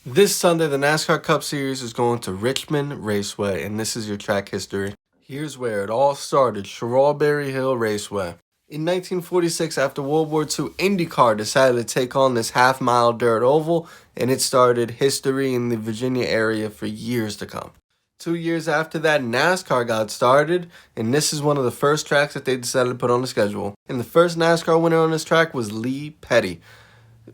This Sunday, the NASCAR Cup Series is going to Richmond Raceway, and this is your track history. Here's where it all started, Strawberry Hill Raceway. In 1946, after World War II, IndyCar decided to take on this half-mile dirt oval, and it started history in the Virginia area for years to come. 2 years after that, NASCAR got started, and this is one of the first tracks that they decided to put on the schedule. And the first NASCAR winner on this track was Lee Petty.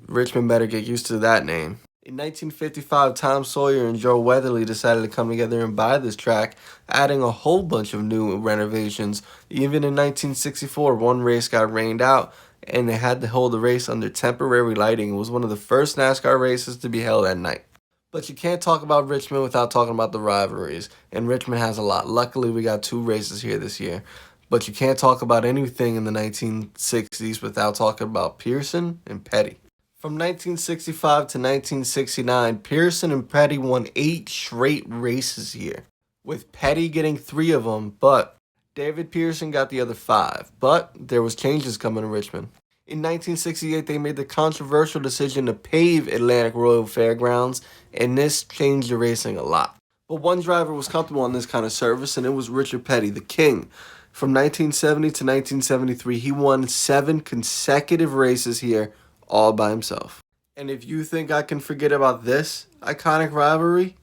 Richmond better get used to that name. In 1955, Tom Sawyer and Joe Weatherly decided to come together and buy this track, adding a whole bunch of new renovations. Even in 1964, one race got rained out, and they had to hold the race under temporary lighting. It was one of the first NASCAR races to be held at night. But you can't talk about Richmond without talking about the rivalries, and Richmond has a lot. Luckily, we got 2 races here this year. But you can't talk about anything in the 1960s without talking about Pearson and Petty. From 1965 to 1969, Pearson and Petty won 8 straight races here, with Petty getting 3 of them, but David Pearson got the other 5. But there was changes coming to Richmond. In 1968, they made the controversial decision to pave Atlantic Royal Fairgrounds, and this changed the racing a lot. But one driver was comfortable on this kind of service, and it was Richard Petty, the king. From 1970 to 1973, he won 7 consecutive races here, all by himself. And if you think I can forget about this iconic rivalry,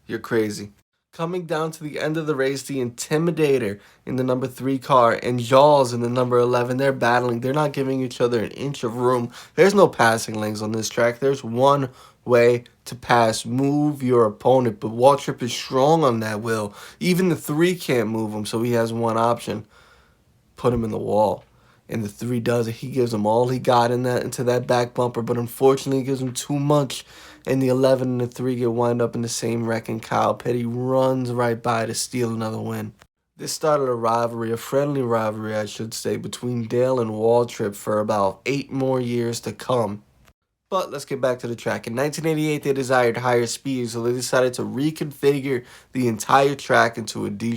you're crazy. Coming down to the end of the race, the Intimidator in the number 3 car and Jaws in the number 11, they're battling. They're not giving each other an inch of room. There's no passing lanes on this track. There's one way to pass. Move your opponent. But Waltrip is strong on that wheel. Even the 3 can't move him, so he has one option. Put him in the wall. And the 3 does it. He gives him all he got into that back bumper, but unfortunately he gives him too much. And the 11 and the 3 get wind up in the same wreck, and Kyle Petty runs right by to steal another win. This started a rivalry, a friendly rivalry, I should say, between Dale and Waltrip for about 8 more years to come. But let's get back to the track. In 1988, they desired higher speed, so they decided to reconfigure the entire track into a D